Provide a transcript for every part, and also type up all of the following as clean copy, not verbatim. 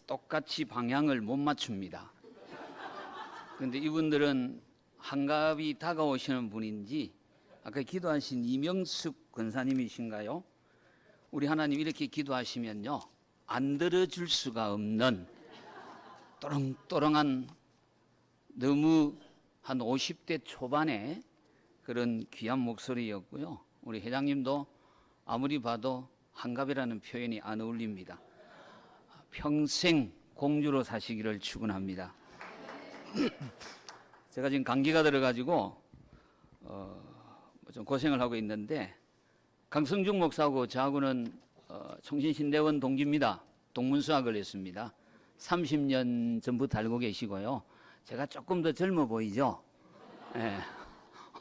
똑같이 방향을 못 맞춥니다. 그런데 이분들은 한갑이 다가오시는 분인지 아까 기도하신 이명숙 권사님이신가요? 우리 하나님 이렇게 기도하시면요 안 들어줄 수가 없는 또렁또렁한 너무 한 50대 초반의 그런 귀한 목소리였고요. 우리 회장님도 아무리 봐도 한갑이라는 표현이 안 어울립니다. 평생 공주로 사시기를 축원합니다. 제가 지금 감기가 들어가지고 좀 고생을 하고 있는데 강성중 목사하고 저하고는 청신신대원 동기입니다. 동문수학을 했습니다. 30년 전부터 알고 계시고요. 제가 조금 더 젊어 보이죠? 네.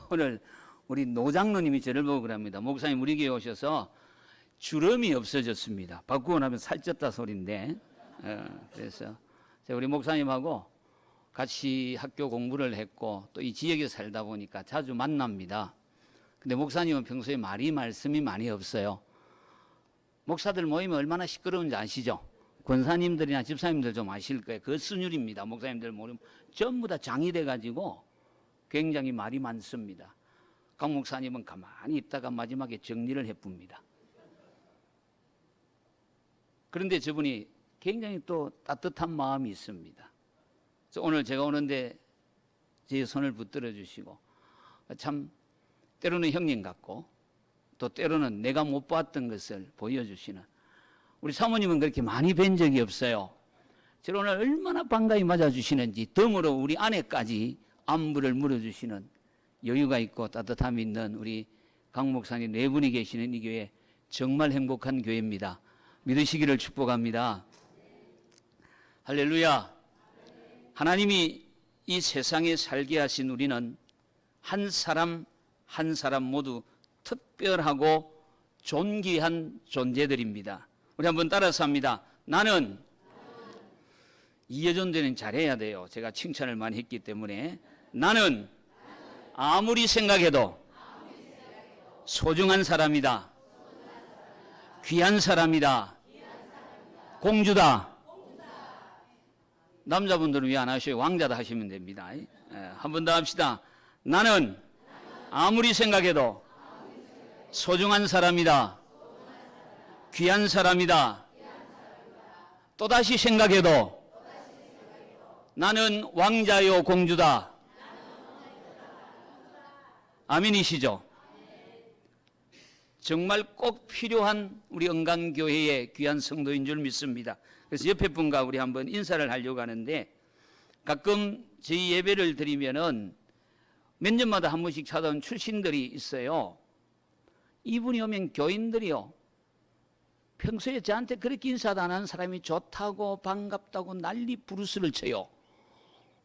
오늘 우리 노장로님이 저를 보고 그럽니다. 목사님 우리 교회 오셔서 주름이 없어졌습니다. 바꾸고 나면 살쪘다 소리인데 그래서 제가 우리 목사님하고 같이 학교 공부를 했고 또 이 지역에 살다 보니까 자주 만납니다. 근데 목사님은 평소에 말씀이 많이 없어요. 목사들 모이면 얼마나 시끄러운지 아시죠? 권사님들이나 집사님들 좀 아실 거예요. 그 순율입니다. 목사님들 모르면 전부 다 장이 돼가지고 굉장히 말이 많습니다. 강 목사님은 가만히 있다가 마지막에 정리를 해붑니다. 그런데 저분이 굉장히 또 따뜻한 마음이 있습니다. 그래서 오늘 제가 오는데 제 손을 붙들어 주시고 참 때로는 형님 같고 또 때로는 내가 못 봤던 것을 보여주시는 우리 사모님은 그렇게 많이 뵌 적이 없어요. 저를 오늘 얼마나 반가이 맞아주시는지 덤으로 우리 아내까지 안부를 물어주시는 여유가 있고 따뜻함이 있는 우리 강 목사님 네 분이 계시는 이 교회 정말 행복한 교회입니다. 믿으시기를 축복합니다. 할렐루야. 하나님이 이 세상에 살게 하신 우리는 한 사람 한 사람 모두 특별하고 존귀한 존재들입니다. 우리 한번 따라서 합니다. 나는 이해전되는 잘해야 돼요. 제가 칭찬을 많이 했기 때문에 나는 아무리 생각해도 소중한 사람이다. 귀한 사람이다. 공주다. 남자분들은 왜 안 하셔요? 왕자다 하시면 됩니다. 한 번 더 합시다. 나는 아무리 생각해도 소중한 사람이다. 귀한 사람이다. 또다시 생각해도 나는 왕자요 공주다. 아멘이시죠? 정말 꼭 필요한 우리 은강교회의 귀한 성도인 줄 믿습니다. 그래서 옆에 분과 우리 한번 인사를 하려고 하는데 가끔 저희 예배를 드리면은 몇 년마다 한 번씩 찾아온 출신들이 있어요. 이분이 오면 교인들이요. 평소에 저한테 그렇게 인사도 안 하는 사람이 좋다고 반갑다고 난리 부르스를 쳐요.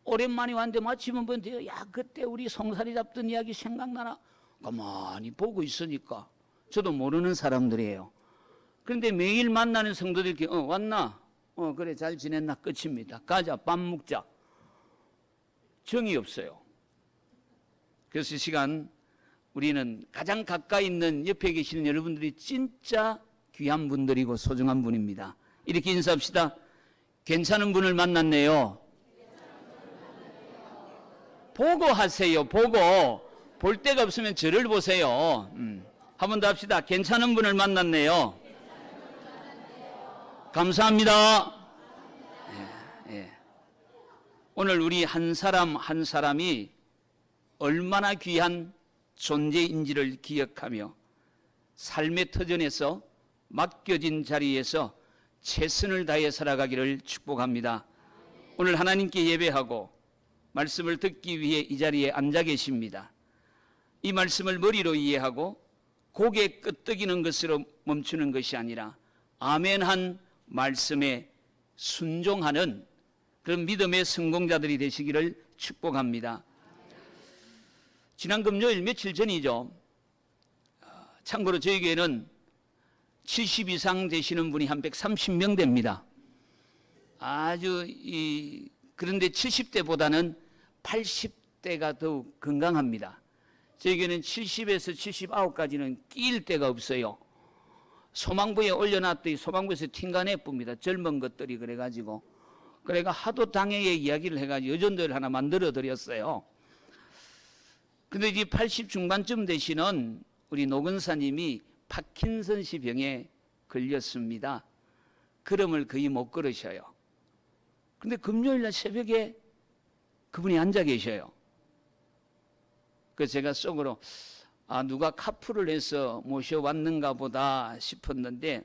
오랜만에 왔는데 마침 한번 돼요. 야 그때 우리 송사리 잡던 이야기 생각나나? 가만히 보고 있으니까 저도 모르는 사람들이에요. 그런데 매일 만나는 성도들께 왔나? 그래 잘 지냈나? 끝입니다. 가자 밥 먹자. 정이 없어요. 그래서 이 시간 우리는 가장 가까이 있는 옆에 계시는 여러분들이 진짜 귀한 분들이고 소중한 분입니다. 이렇게 인사합시다. 괜찮은 분을 만났네요. 보고 하세요. 보고. 볼 데가 없으면 저를 보세요. 한 번 더 합시다. 괜찮은 분을 만났네요. 감사합니다. 예. 오늘 우리 한 사람 한 사람이 얼마나 귀한 존재인지를 기억하며 삶의 터전에서 맡겨진 자리에서 최선을 다해 살아가기를 축복합니다. 오늘 하나님께 예배하고 말씀을 듣기 위해 이 자리에 앉아 계십니다. 이 말씀을 머리로 이해하고 고개 끄덕이는 것으로 멈추는 것이 아니라 아멘한 말씀에 순종하는 그런 믿음의 성공자들이 되시기를 축복합니다. 지난 금요일 며칠 전이죠. 참고로 저희 교회는 70 이상 되시는 분이 한 130명 됩니다. 그런데 70대보다는 80대가 더욱 건강합니다. 저희 교회는 70에서 79까지는 끼일 데가 없어요. 소망부에 올려놨더니 소망부에서 팅간해 뿝니다. 젊은 것들이 그래가지고. 그래가 하도 당회에 이야기를 해가지고 여전도를 하나 만들어 드렸어요. 근데 이제 80 중반쯤 되시는 우리 노근사님이 파킨슨씨 병에 걸렸습니다. 걸음을 거의 못 걸으셔요. 근데 금요일날 새벽에 그분이 앉아 계셔요. 그래서 제가 속으로 누가 카풀을 해서 모셔왔는가 보다 싶었는데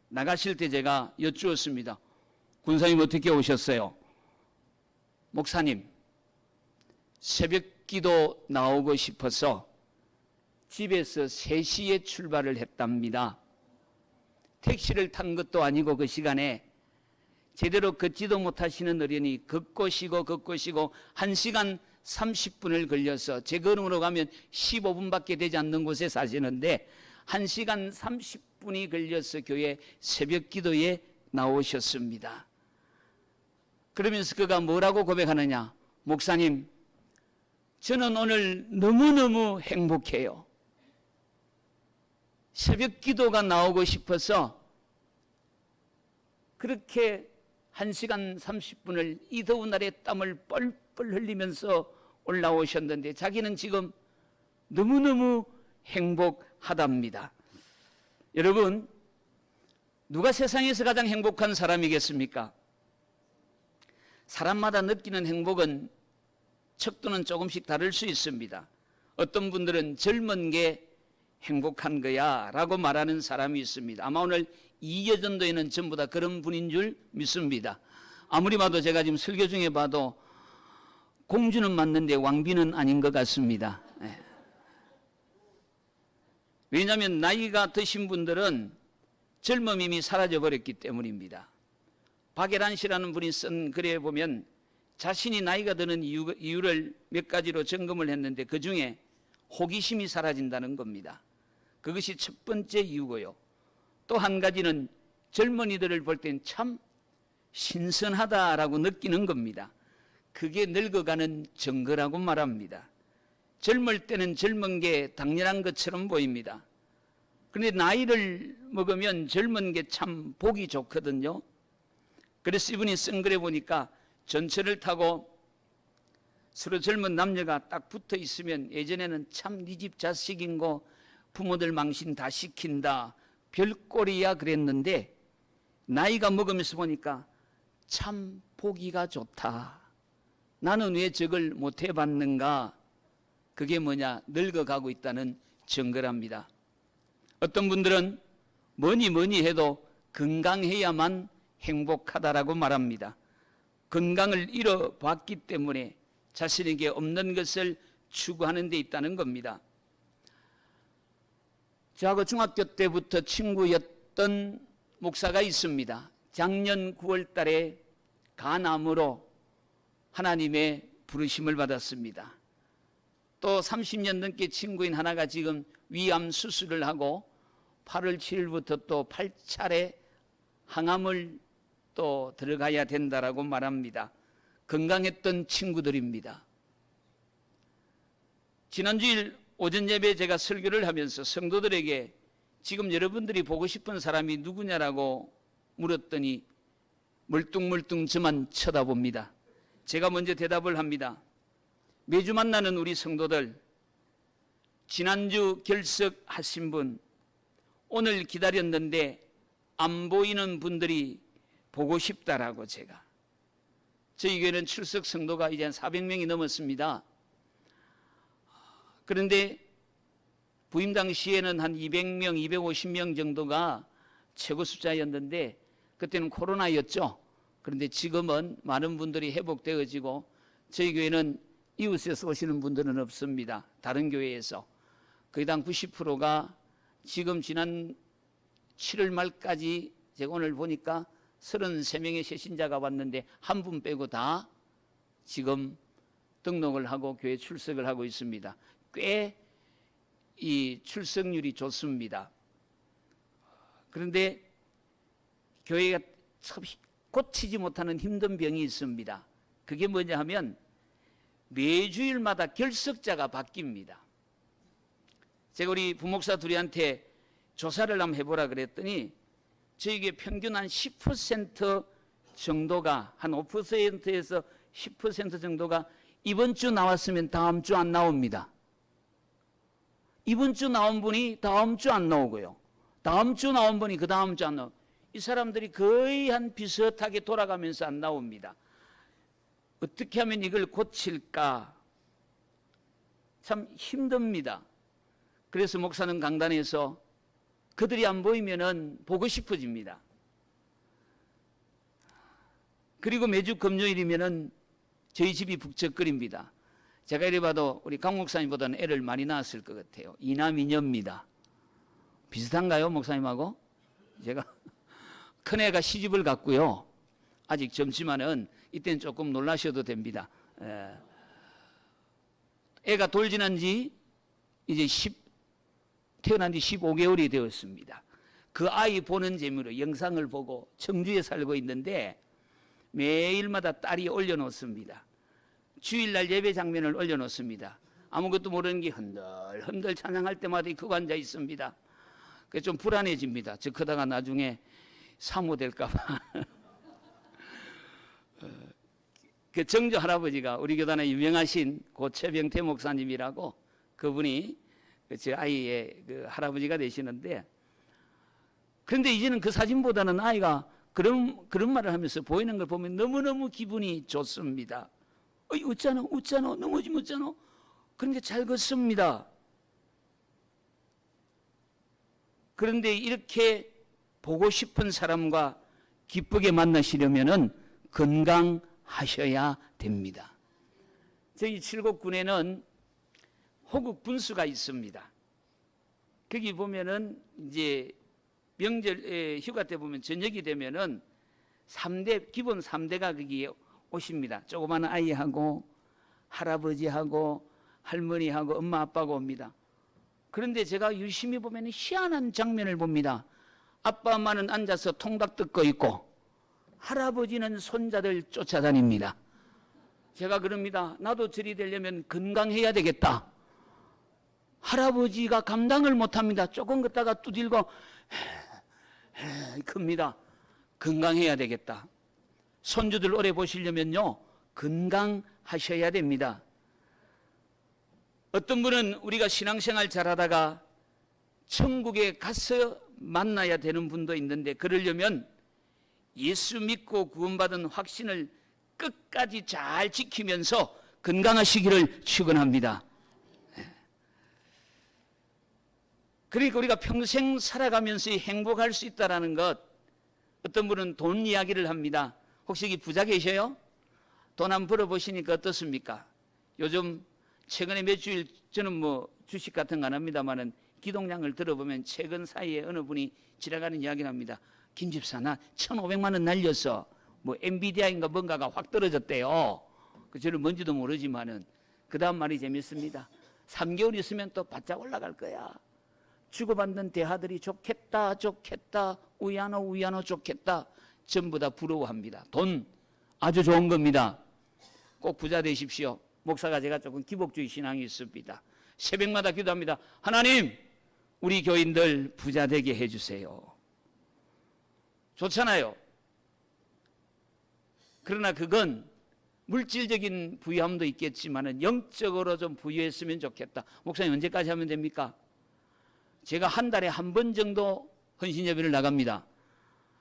나가실 때 제가 여쭈었습니다. 군사님 어떻게 오셨어요? 목사님, 새벽 기도 나오고 싶어서 집에서 3시에 출발을 했답니다. 택시를 탄 것도 아니고 그 시간에 제대로 걷지도 못하시는 어른이 걷고 쉬고 1시간 30분을 걸려서 제 걸음으로 가면 15분밖에 되지 않는 곳에 사시는데 1시간 30분이 걸려서 교회 새벽 기도에 나오셨습니다. 그러면서 그가 뭐라고 고백하느냐? 목사님, 저는 오늘 너무너무 행복해요. 새벽 기도가 나오고 싶어서 그렇게 1시간 30분을 이 더운 날에 땀을 뻘뻘 흘리면서 올라오셨는데 자기는 지금 너무너무 행복하답니다. 여러분, 누가 세상에서 가장 행복한 사람이겠습니까? 사람마다 느끼는 행복은 척도는 조금씩 다를 수 있습니다. 어떤 분들은 젊은 게 행복한 거야 라고 말하는 사람이 있습니다. 아마 오늘 이여전도에는 전부 다 그런 분인 줄 믿습니다. 아무리 봐도 제가 지금 설교 중에 봐도 공주는 맞는데 왕비는 아닌 것 같습니다. 왜냐하면 나이가 드신 분들은 젊음이 이미 사라져버렸기 때문입니다. 박예란 씨라는 분이 쓴 글에 보면 자신이 나이가 드는 이유를 몇 가지로 점검을 했는데 그 중에 호기심이 사라진다는 겁니다. 그것이 첫 번째 이유고요. 또 한 가지는 젊은이들을 볼 땐 참 신선하다라고 느끼는 겁니다. 그게 늙어가는 증거라고 말합니다. 젊을 때는 젊은 게 당연한 것처럼 보입니다. 그런데 나이를 먹으면 젊은 게 참 보기 좋거든요. 그래서 이분이 쓴 글에 보니까 전철을 타고 서로 젊은 남녀가 딱 붙어 있으면 예전에는 참 네 집 자식인고 부모들 망신 다 시킨다 별꼴이야 그랬는데 나이가 먹으면서 보니까 참 보기가 좋다. 나는 왜 저걸 못 해봤는가? 그게 뭐냐? 늙어가고 있다는 증거랍니다. 어떤 분들은 뭐니 해도 건강해야만 행복하다라고 말합니다. 건강을 잃어봤기 때문에 자신에게 없는 것을 추구하는 데 있다는 겁니다. 저하고 중학교 때부터 친구였던 목사가 있습니다. 작년 9월 달에 간암으로 하나님의 부르심을 받았습니다. 또 30년 넘게 친구인 하나가 지금 위암 수술을 하고 8월 7일부터 또 8차례 항암을 또 들어가야 된다라고 말합니다. 건강했던 친구들입니다. 지난주일 오전 예배에 제가 설교를 하면서 성도들에게 지금 여러분들이 보고 싶은 사람이 누구냐라고 물었더니 멀뚱멀뚱 저만 쳐다봅니다. 제가 먼저 대답을 합니다. 매주 만나는 우리 성도들, 지난주 결석하신 분, 오늘 기다렸는데 안 보이는 분들이 보고 싶다라고 제가. 저희 교회는 출석 성도가 이제 한 400명이 넘었습니다. 그런데 부임 당시에는 한 200명, 250명 정도가 최고 숫자였는데 그때는 코로나였죠. 그런데 지금은 많은 분들이 회복되어지고 저희 교회는 이웃에서 오시는 분들은 없습니다. 다른 교회에서. 거의 한 90%가 지금 지난 7월 말까지 제가 오늘 보니까 33명의 새신자가 왔는데 한 분 빼고 다 지금 등록을 하고 교회 출석을 하고 있습니다. 꽤 이 출석률이 좋습니다. 그런데 교회가 참 고치지 못하는 힘든 병이 있습니다. 그게 뭐냐 하면 매주일마다 결석자가 바뀝니다. 제가 우리 부목사 둘이한테 조사를 한번 해보라 그랬더니 저에게 평균 한 10% 정도가, 한 5%에서 10% 정도가 이번 주 나왔으면 다음 주 안 나옵니다. 이번 주 나온 분이 다음 주 안 나오고요. 다음 주 나온 분이 그 다음 주 안 나오고, 이 사람들이 거의 한 비슷하게 돌아가면서 안 나옵니다. 어떻게 하면 이걸 고칠까? 참 힘듭니다. 그래서 목사는 강단에서 그들이 안 보이면은 보고 싶어집니다. 그리고 매주 금요일이면은 저희 집이 북적거립니다. 제가 이래 봐도 우리 강 목사님보다는 애를 많이 낳았을 것 같아요. 이남 이녀입니다. 비슷한가요, 목사님하고? 제가 큰애가 시집을 갔고요. 아직 젊지만은 이때는 조금 놀라셔도 됩니다. 애가 돌진한 지 이제 태어난 지 15개월이 되었습니다. 그 아이 보는 재미로 영상을 보고 청주에 살고 있는데 매일마다 딸이 올려놓습니다. 주일날 예배 장면을 올려놓습니다. 아무것도 모르는 게 흔들흔들 찬양할 때마다 그거 앉아 있습니다. 그래서 좀 불안해집니다. 저 크다가 나중에 사모 될까 봐. 그 정조 할아버지가 우리 교단에 유명하신 고채병태 목사님이라고, 그분이 제 아이의 그 할아버지가 되시는데, 그런데 이제는 그 사진보다는 아이가 그런 말을 하면서 보이는 걸 보면 너무너무 기분이 좋습니다. 웃잖아, 넘어지면 웃잖아. 그런데 잘 걷습니다. 그런데 이렇게 보고 싶은 사람과 기쁘게 만나시려면은 건강하셔야 됩니다. 저희 칠곡군에는 호국 분수가 있습니다. 거기 보면은 이제 명절 휴가 때 보면 저녁이 되면은 3대, 기본 3대가 거기에 오십니다. 조그마한 아이하고 할아버지하고 할머니하고 엄마 아빠가 옵니다. 그런데 제가 유심히 보면 희한한 장면을 봅니다. 아빠 엄마는 앉아서 통닭 뜯고 있고 할아버지는 손자들 쫓아다닙니다. 제가 그럽니다. 나도 저리 되려면 건강해야 되겠다. 할아버지가 감당을 못합니다. 조금 걷다가 두들고 큽니다. 건강해야 되겠다. 손주들 오래 보시려면요, 건강하셔야 됩니다. 어떤 분은 우리가 신앙생활 잘하다가 천국에 가서 만나야 되는 분도 있는데, 그러려면 예수 믿고 구원받은 확신을 끝까지 잘 지키면서 건강하시기를 축원합니다. 그러니까 우리가 평생 살아가면서 행복할 수 있다는 것, 어떤 분은 돈 이야기를 합니다. 혹시 여기 부자 계셔요? 돈 한번 벌어보시니까 어떻습니까? 요즘 최근에 몇 주일, 저는 뭐 주식 같은 거 안 합니다만은 기동량을 들어보면 최근 사이에 어느 분이 지나가는 이야기를 합니다. 김 집사, 나 1,500만 원 날렸어. 뭐 엔비디아인가 뭔가가 확 떨어졌대요. 저는 뭔지도 모르지만은 그 다음 말이 재밌습니다. 3개월 있으면 또 바짝 올라갈 거야. 주고받는 대하들이 좋겠다, 우야노 좋겠다. 전부 다 부러워합니다. 돈 아주 좋은 겁니다. 꼭 부자 되십시오. 목사가 제가 조금 기복주의 신앙이 있습니다. 새벽마다 기도합니다. 하나님, 우리 교인들 부자 되게 해주세요. 좋잖아요. 그러나 그건 물질적인 부유함도 있겠지만 영적으로 좀 부유했으면 좋겠다. 목사님 언제까지 하면 됩니까? 제가 한 달에 한 번 정도 헌신예배를 나갑니다.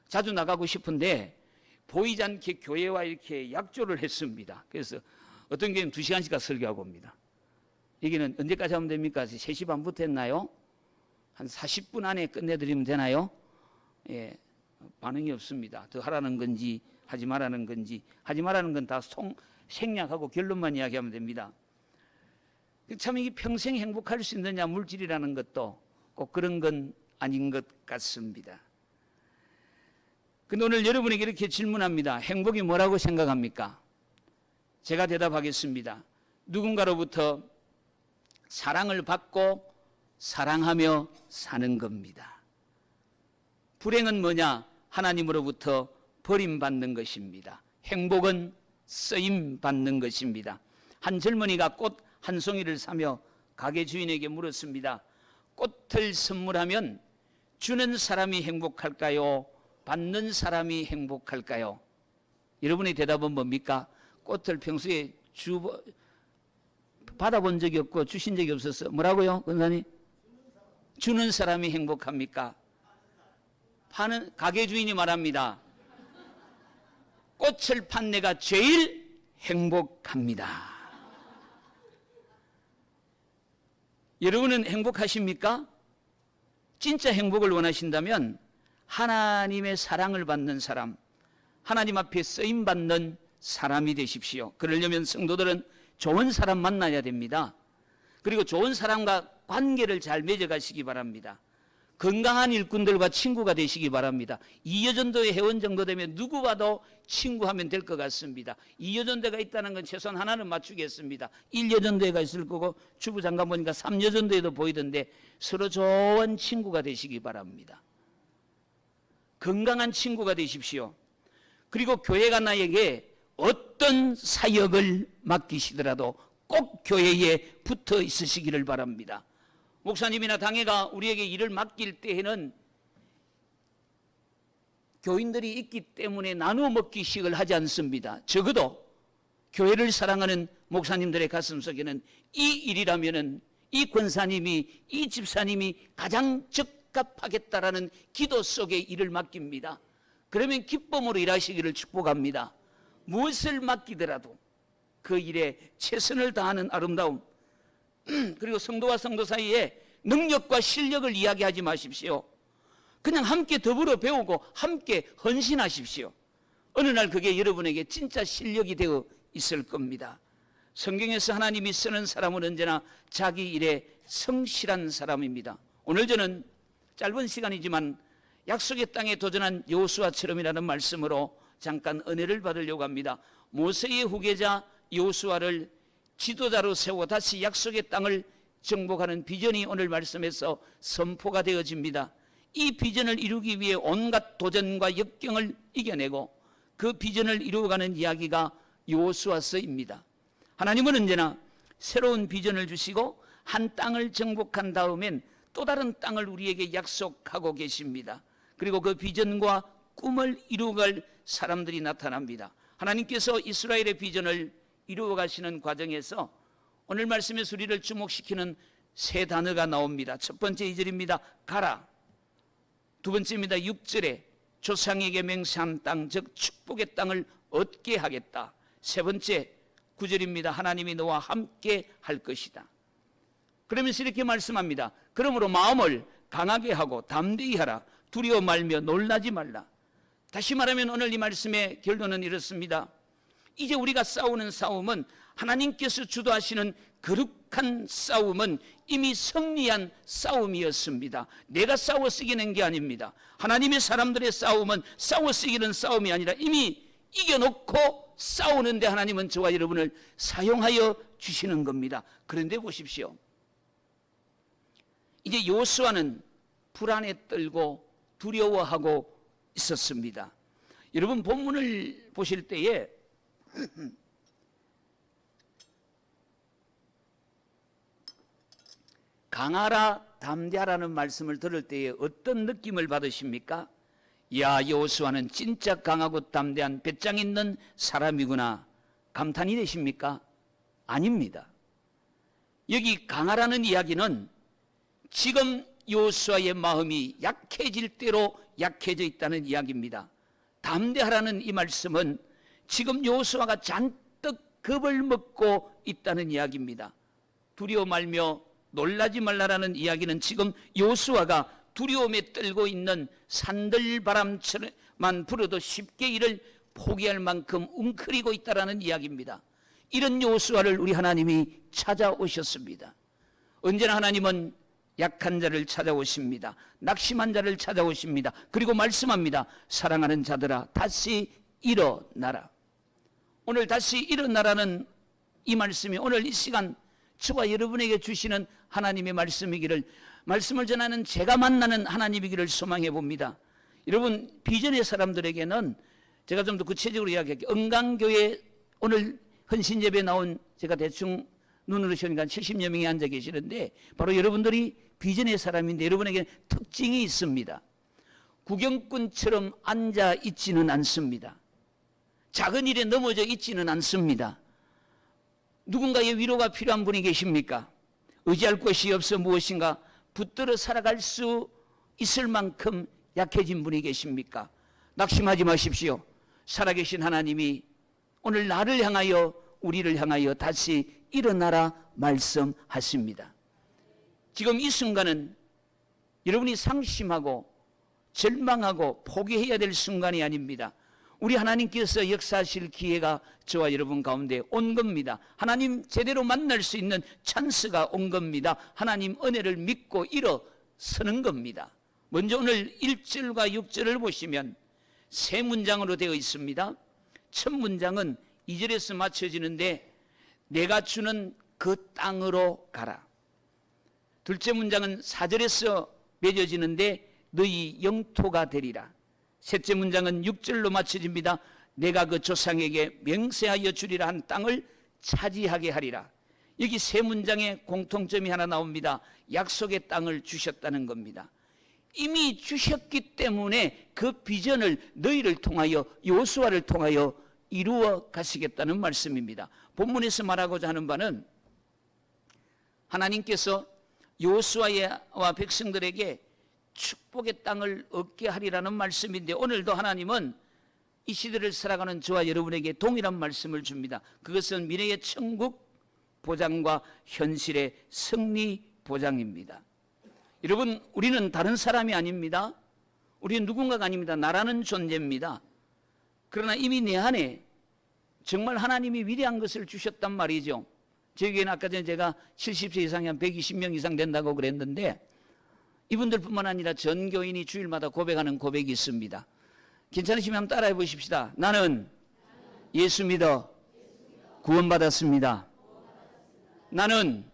자주 나가고 싶은데 보이지 않게 교회와 이렇게 약조를 했습니다. 그래서 어떤 교회는 2시간씩 가서 설교하고 옵니다. 여기는 언제까지 하면 됩니까? 3시 반부터 했나요? 한 40분 안에 끝내드리면 되나요? 예, 반응이 없습니다. 더 하라는 건지 하지 말라는 건지, 하지 말라는 건 다 생략하고 결론만 이야기하면 됩니다. 참 이게 평생 행복할 수 있느냐, 물질이라는 것도 꼭 그런 건 아닌 것 같습니다. 근데 오늘 여러분에게 이렇게 질문합니다. 행복이 뭐라고 생각합니까? 제가 대답하겠습니다. 누군가로부터 사랑을 받고 사랑하며 사는 겁니다. 불행은 뭐냐? 하나님으로부터 버림받는 것입니다. 행복은 쓰임받는 것입니다. 한 젊은이가 꽃 한 송이를 사며 가게 주인에게 물었습니다. 꽃을 선물하면 주는 사람이 행복할까요? 받는 사람이 행복할까요? 여러분의 대답은 뭡니까? 꽃을 평소에 받아본 적이 없고 주신 적이 없어서 뭐라고요? 권사님? 주는 사람이 행복합니까? 파는 가게 주인이 말합니다. 꽃을 판 내가 제일 행복합니다. 여러분은 행복하십니까? 진짜 행복을 원하신다면 하나님의 사랑을 받는 사람, 하나님 앞에 쓰임받는 사람이 되십시오. 그러려면 성도들은 좋은 사람 만나야 됩니다. 그리고 좋은 사람과 관계를 잘 맺어가시기 바랍니다. 건강한 일꾼들과 친구가 되시기 바랍니다. 이여전도의 회원 정도 되면 누구 봐도 친구하면 될 것 같습니다. 이여전도가 있다는 건 최소한 하나는 맞추겠습니다. 1여전도회가 있을 거고 주부장관 보니까 3여전도회도 보이던데 서로 좋은 친구가 되시기 바랍니다. 건강한 친구가 되십시오. 그리고 교회가 나에게 어떤 사역을 맡기시더라도 꼭 교회에 붙어 있으시기를 바랍니다. 목사님이나 당회가 우리에게 일을 맡길 때에는 교인들이 있기 때문에 나누어 먹기식을 하지 않습니다. 적어도 교회를 사랑하는 목사님들의 가슴속에는 이 일이라면은 이 권사님이, 이 집사님이 가장 적합하겠다라는 기도 속에 일을 맡깁니다. 그러면 기쁨으로 일하시기를 축복합니다. 무엇을 맡기더라도 그 일에 최선을 다하는 아름다움, 그리고 성도와 성도 사이에 능력과 실력을 이야기하지 마십시오. 그냥 함께 더불어 배우고 함께 헌신하십시오. 어느 날 그게 여러분에게 진짜 실력이 되어 있을 겁니다. 성경에서 하나님이 쓰는 사람은 언제나 자기 일에 성실한 사람입니다. 오늘 저는 짧은 시간이지만 약속의 땅에 도전한 여호수아처럼이라는 말씀으로 잠깐 은혜를 받으려고 합니다. 모세의 후계자 여호수아를 지도자로 세우고 다시 약속의 땅을 정복하는 비전이 오늘 말씀에서 선포가 되어집니다. 이 비전을 이루기 위해 온갖 도전과 역경을 이겨내고 그 비전을 이루어가는 이야기가 여호수아서입니다. 하나님은 언제나 새로운 비전을 주시고 한 땅을 정복한 다음엔 또 다른 땅을 우리에게 약속하고 계십니다. 그리고 그 비전과 꿈을 이루어갈 사람들이 나타납니다. 하나님께서 이스라엘의 비전을 이루어가시는 과정에서 오늘 말씀에서 우리를 주목시키는 세 단어가 나옵니다. 첫 번째 2절입니다. 가라. 두 번째입니다. 6절에 조상에게 맹세한 땅, 즉 축복의 땅을 얻게 하겠다. 세 번째 9절입니다. 하나님이 너와 함께 할 것이다. 그러면서 이렇게 말씀합니다. 그러므로 마음을 강하게 하고 담대히 하라. 두려워 말며 놀라지 말라. 다시 말하면 오늘 이 말씀의 결론은 이렇습니다. 이제 우리가 싸우는 싸움은 하나님께서 주도하시는 거룩한 싸움은 이미 승리한 싸움이었습니다. 내가 싸워 쓰기는 게 아닙니다. 하나님의 사람들의 싸움은 싸워 쓰기는 싸움이 아니라 이미 이겨놓고 싸우는데 하나님은 저와 여러분을 사용하여 주시는 겁니다. 그런데 보십시오. 이제 여호수아는 불안에 떨고 두려워하고 있었습니다. 여러분 본문을 보실 때에 강하라 담대하라는 말씀을 들을 때에 어떤 느낌을 받으십니까? 야, 여호수아는 진짜 강하고 담대한 배짱 있는 사람이구나 감탄이 되십니까? 아닙니다. 여기 강하라는 이야기는 지금 여호수아의 마음이 약해질 대로 약해져 있다는 이야기입니다. 담대하라는 이 말씀은 지금 여호수아가 잔뜩 겁을 먹고 있다는 이야기입니다. 두려워 말며 놀라지 말라라는 이야기는 지금 여호수아가 두려움에 떨고 있는 산들바람만 불어도 쉽게 이를 포기할 만큼 웅크리고 있다라는 이야기입니다. 이런 여호수아를 우리 하나님이 찾아오셨습니다. 언제나 하나님은 약한 자를 찾아오십니다. 낙심한 자를 찾아오십니다. 그리고 말씀합니다. 사랑하는 자들아 다시 일어나라. 오늘 다시 일어나라는 이 말씀이 오늘 이 시간 저와 여러분에게 주시는 하나님의 말씀이기를, 말씀을 전하는 제가 만나는 하나님이기를 소망해 봅니다. 여러분 비전의 사람들에게는 제가 좀 더 구체적으로 이야기할게요. 은강교회 오늘 헌신예배에 나온 제가 대충 눈으로 보니까 70여 명이 앉아 계시는데 바로 여러분들이 비전의 사람인데 여러분에게 특징이 있습니다. 구경꾼처럼 앉아 있지는 않습니다. 작은 일에 넘어져 있지는 않습니다. 누군가의 위로가 필요한 분이 계십니까? 의지할 곳이 없어 무엇인가 붙들어 살아갈 수 있을 만큼 약해진 분이 계십니까? 낙심하지 마십시오. 살아계신 하나님이 오늘 나를 향하여 우리를 향하여 다시 일어나라 말씀하십니다. 지금 이 순간은 여러분이 상심하고 절망하고 포기해야 될 순간이 아닙니다. 우리 하나님께서 역사하실 기회가 저와 여러분 가운데 온 겁니다. 하나님 제대로 만날 수 있는 찬스가 온 겁니다. 하나님 은혜를 믿고 일어서는 겁니다. 먼저 오늘 1절과 6절을 보시면 세 문장으로 되어 있습니다. 첫 문장은 2절에서 맞춰지는데 내가 주는 그 땅으로 가라. 둘째 문장은 4절에서 맺어지는데 너희 영토가 되리라. 셋째 문장은 6절로 맞춰집니다. 내가 그 조상에게 맹세하여 주리라 한 땅을 차지하게 하리라. 여기 세 문장의 공통점이 하나 나옵니다. 약속의 땅을 주셨다는 겁니다. 이미 주셨기 때문에 그 비전을 너희를 통하여 여호수아를 통하여 이루어 가시겠다는 말씀입니다. 본문에서 말하고자 하는 바는 하나님께서 여호수아와 백성들에게 축복의 땅을 얻게 하리라는 말씀인데 오늘도 하나님은 이 시대를 살아가는 저와 여러분에게 동일한 말씀을 줍니다. 그것은 미래의 천국 보장과 현실의 승리 보장입니다. 여러분, 우리는 다른 사람이 아닙니다. 우리는 누군가가 아닙니다. 나라는 존재입니다. 그러나 이미 내 안에 정말 하나님이 위대한 것을 주셨단 말이죠. 저에게는 아까 전에 제가 70세 이상이 한 120명 이상 된다고 그랬는데 이분들뿐만 아니라 전 교인이 주일마다 고백하는 고백이 있습니다. 괜찮으시면 한번 따라해 보십시다. 나는 예수 믿어 구원받았습니다. 나는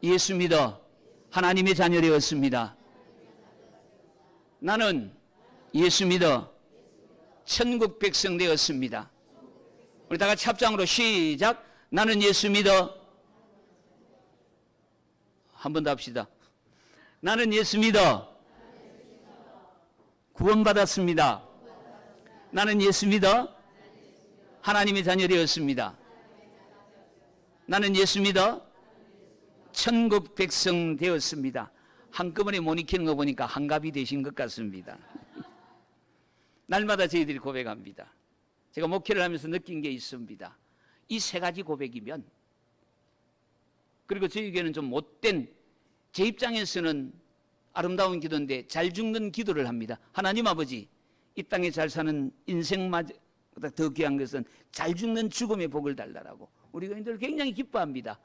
예수 믿어 하나님의 자녀 되었습니다. 나는 예수 믿어 천국 백성 되었습니다. 우리 다 같이 합장으로 시작. 나는 예수 믿어. 한 번 더 합시다. 나는 예수 믿어 구원받았습니다. 나는 예수 믿어 하나님의 자녀 되었습니다. 나는 예수 믿어 천국 백성 되었습니다. 한꺼번에 못 익히는 거 보니까 한갑이 되신 것 같습니다. 날마다 저희들이 고백합니다. 제가 목회를 하면서 느낀 게 있습니다. 이 세 가지 고백이면, 그리고 저희에게는 좀 못된, 제 입장에서는 아름다운 기도인데 잘 죽는 기도를 합니다. 하나님 아버지, 이 땅에 잘 사는 인생마저 더 귀한 것은 잘 죽는 죽음의 복을 달라라고 우리 교인들 굉장히 기뻐합니다.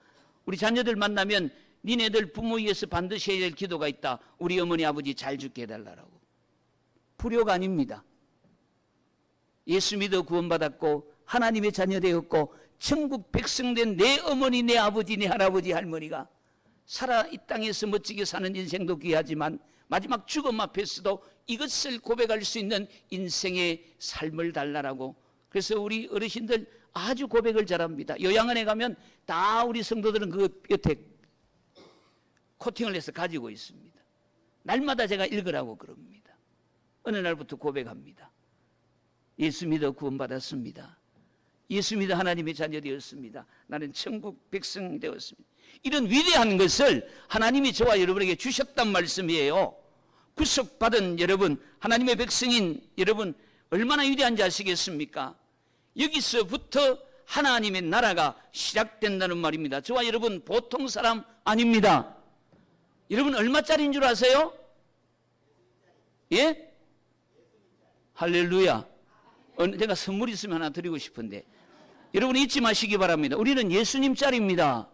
우리 자녀들 만나면 니네들 부모 위해서 반드시 해야 될 기도가 있다. 우리 어머니 아버지 잘 죽게 해달라고. 불효가 아닙니다. 예수 믿어 구원받았고 하나님의 자녀 되었고 천국 백성 된 내 어머니, 내 아버지, 내 할아버지, 할머니가 살아 이 땅에서 멋지게 사는 인생도 귀하지만 마지막 죽음 앞에서도 이것을 고백할 수 있는 인생의 삶을 달라라고. 그래서 우리 어르신들 아주 고백을 잘합니다. 요양원에 가면 다 우리 성도들은 그 곁에 코팅을 해서 가지고 있습니다. 날마다 제가 읽으라고 그럽니다. 어느 날부터 고백합니다. 예수 믿어 구원받았습니다. 예수 믿어 하나님의 자녀 되었습니다. 나는 천국 백성 되었습니다. 이런 위대한 것을 하나님이 저와 여러분에게 주셨단 말씀이에요. 구속받은 여러분, 하나님의 백성인 여러분, 얼마나 위대한지 아시겠습니까? 여기서부터 하나님의 나라가 시작된다는 말입니다. 저와 여러분 보통 사람 아닙니다. 여러분 얼마짜리인 줄 아세요? 예? 할렐루야. 제가 선물 있으면 하나 드리고 싶은데 여러분 잊지 마시기 바랍니다. 우리는 예수님짜리입니다.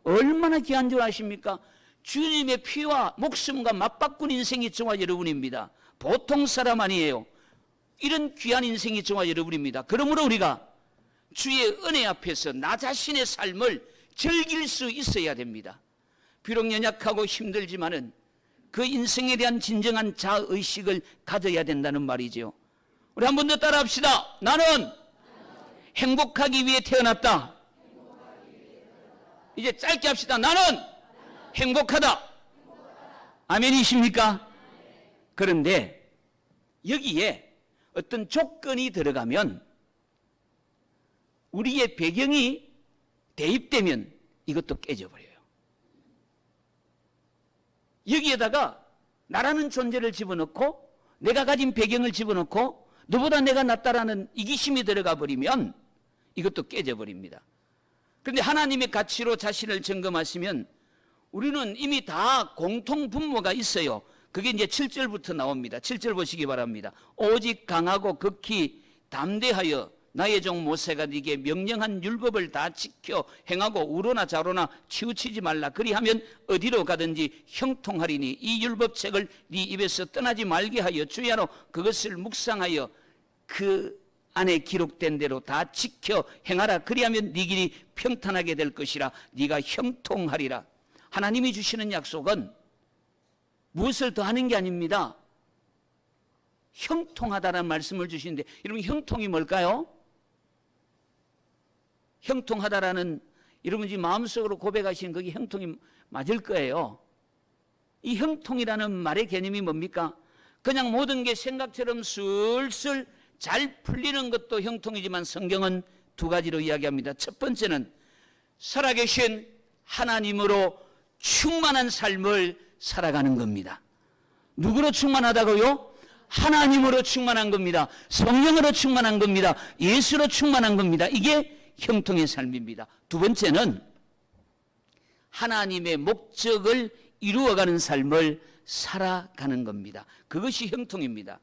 얼마나 귀한 줄 아십니까? 주님의 피와 목숨과 맞바꾼 인생이 저와 여러분입니다. 보통 사람 아니에요. 이런 귀한 인생이 저와 여러분입니다. 그러므로 우리가 주의 은혜 앞에서 나 자신의 삶을 즐길 수 있어야 됩니다. 비록 연약하고 힘들지만은 그 인생에 대한 진정한 자의식을 가져야 된다는 말이죠. 우리 한 번 더 따라합시다. 나는 행복하기 위해 태어났다. 이제 짧게 합시다. 나는 행복하다. 아멘이십니까? 그런데 여기에 어떤 조건이 들어가면, 우리의 배경이 대입되면 이것도 깨져버려요. 여기에다가 나라는 존재를 집어넣고 내가 가진 배경을 집어넣고 너보다 내가 낫다라는 이기심이 들어가 버리면 이것도 깨져버립니다. 그런데 하나님의 가치로 자신을 점검하시면 우리는 이미 다 공통 분모가 있어요. 그게 이제 7절부터 나옵니다. 7절 보시기 바랍니다. 오직 강하고 극히 담대하여 나의 종 모세가 네게 명령한 율법을 다 지켜 행하고 우로나 좌로나 치우치지 말라. 그리하면 어디로 가든지 형통하리니 이 율법책을 네 입에서 떠나지 말게 하여 주야로 그것을 묵상하여 그 안에 기록된 대로 다 지켜 행하라. 그리하면 네 길이 평탄하게 될 것이라. 네가 형통하리라. 하나님이 주시는 약속은 무엇을 더 하는 게 아닙니다. 형통하다라는 말씀을 주시는데, 여러분 형통이 뭘까요? 형통하다라는, 여러분 지금 마음속으로 고백하시는 그게 형통이 맞을 거예요. 이 형통이라는 말의 개념이 뭡니까? 그냥 모든 게 생각처럼 슬슬 잘 풀리는 것도 형통이지만 성경은 두 가지로 이야기합니다. 첫 번째는 살아계신 하나님으로 충만한 삶을 살아가는 겁니다. 누구로 충만하다고요? 하나님으로 충만한 겁니다. 성령으로 충만한 겁니다. 예수로 충만한 겁니다. 이게 형통의 삶입니다. 두 번째는 하나님의 목적을 이루어가는 삶을 살아가는 겁니다. 그것이 형통입니다.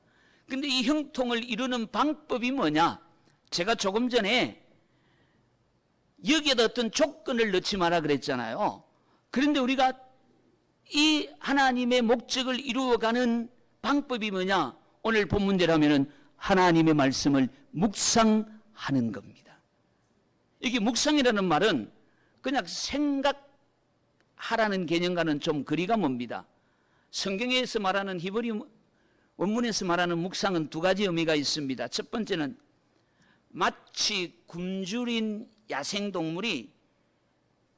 근데 이 형통을 이루는 방법이 뭐냐? 제가 조금 전에 여기에다 어떤 조건을 넣지 마라 그랬잖아요. 그런데 우리가 이 하나님의 목적을 이루어가는 방법이 뭐냐? 오늘 본문대로라면 하나님의 말씀을 묵상하는 겁니다. 이게 묵상이라는 말은 그냥 생각하라는 개념과는 좀 거리가 멉니다. 성경에서 말하는 히브리 원문에서 말하는 묵상은 두 가지 의미가 있습니다. 첫 번째는 마치 굶주린 야생동물이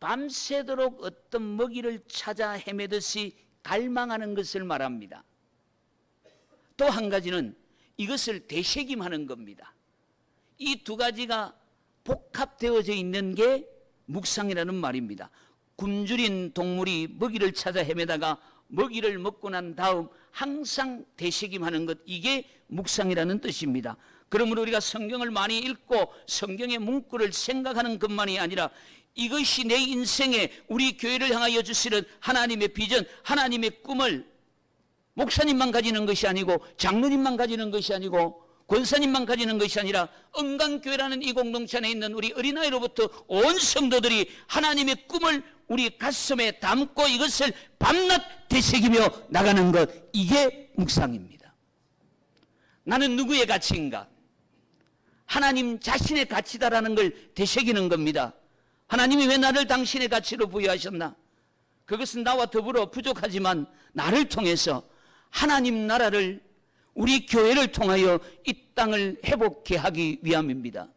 밤새도록 어떤 먹이를 찾아 헤매듯이 갈망하는 것을 말합니다. 또 한 가지는 이것을 되새김하는 겁니다. 이 두 가지가 복합되어져 있는 게 묵상이라는 말입니다. 굶주린 동물이 먹이를 찾아 헤매다가 먹이를 먹고 난 다음 항상 되새김하는 것, 이게 묵상이라는 뜻입니다. 그러므로 우리가 성경을 많이 읽고 성경의 문구를 생각하는 것만이 아니라 이것이 내 인생에 우리 교회를 향하여 주시는 하나님의 비전, 하나님의 꿈을 목사님만 가지는 것이 아니고 장로님만 가지는 것이 아니고 권사님만 가지는 것이 아니라 은강교회라는 이 공동체 안에 있는 우리 어린아이로부터 온 성도들이 하나님의 꿈을 우리 가슴에 담고 이것을 밤낮 되새기며 나가는 것, 이게 묵상입니다. 나는 누구의 가치인가? 하나님 자신의 가치다라는 걸 되새기는 겁니다. 하나님이 왜 나를 당신의 가치로 부여하셨나? 그것은 나와 더불어 부족하지만 나를 통해서 하나님 나라를, 우리 교회를 통하여 이 땅을 회복케 하기 위함입니다.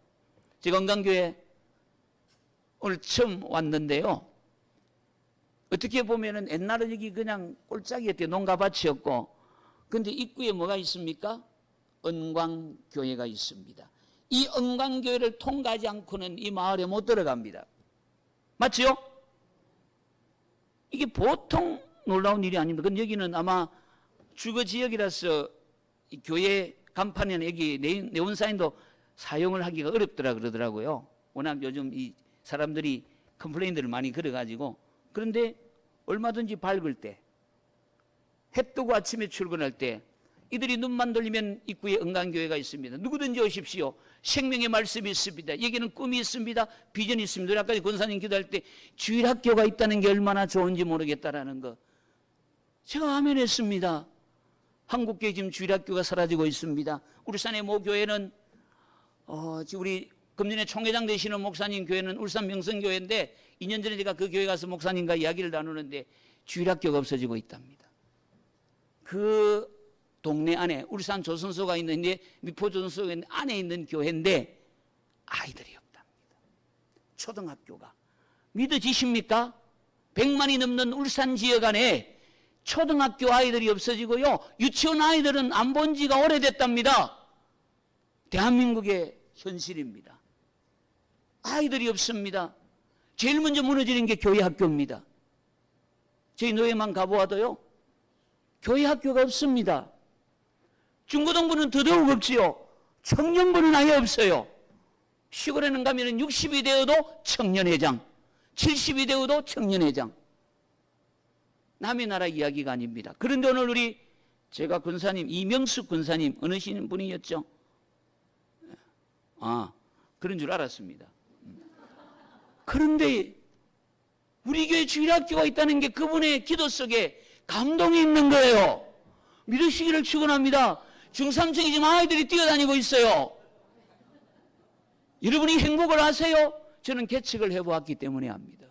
제가 은강교회 오늘 처음 왔는데요, 어떻게 보면은 옛날에 여기 그냥 꼴짝이었대요. 농가밭이었고, 근데 입구에 뭐가 있습니까? 은광교회가 있습니다. 이 은광교회를 통과하지 않고는 이 마을에 못 들어갑니다. 맞죠? 이게 보통 놀라운 일이 아닙니다. 근데 여기는 아마 주거 지역이라서 이 교회 간판에는 여기 네온사인도 사용을 하기가 어렵더라 그러더라고요. 워낙 요즘 이 사람들이 컴플레인들을 많이 걸어가지고. 그런데 얼마든지 밝을 때, 해 뜨고 아침에 출근할 때 이들이 눈만 돌리면 입구에 은강교회가 있습니다. 누구든지 오십시오. 생명의 말씀이 있습니다. 여기는 꿈이 있습니다. 비전이 있습니다. 아까 권사님 기도할 때 주일학교가 있다는 게 얼마나 좋은지 모르겠다라는 거, 제가 아멘 했습니다. 한국교회 지금 주일학교가 사라지고 있습니다. 울산의 모 교회는 우리 금년에 총회장 되시는 목사님 교회는 울산 명성교회인데 2년 전에 제가 그 교회 가서 목사님과 이야기를 나누는데 주일학교가 없어지고 있답니다. 그 동네 안에 울산 조선소가 있는데 미포 조선소가 있는 안에 있는 교회인데 아이들이 없답니다. 초등학교가. 믿어지십니까? 100만이 넘는 울산 지역 안에 초등학교 아이들이 없어지고요. 유치원 아이들은 안 본 지가 오래됐답니다. 대한민국의 현실입니다. 아이들이 없습니다. 제일 먼저 무너지는 게 교회 학교입니다. 저희 노예만 가보아도요. 교회 학교가 없습니다. 중고등부는 더더욱 없지요. 청년부는 아예 없어요. 시골에는 가면은 60이 되어도 청년회장, 70이 되어도 청년회장. 남의 나라 이야기가 아닙니다. 그런데 오늘 제가 군사님, 이명숙 군사님 어느 분이었죠? 그런 줄 알았습니다. 그런데 우리 교회 주일학교가 있다는 게 그분의 기도 속에 감동이 있는 거예요. 믿으시기를 축원합니다. 중삼층에 지금 아이들이 뛰어다니고 있어요. 여러분이 행복을 아세요? 저는 계측을 해보았기 때문에 압니다.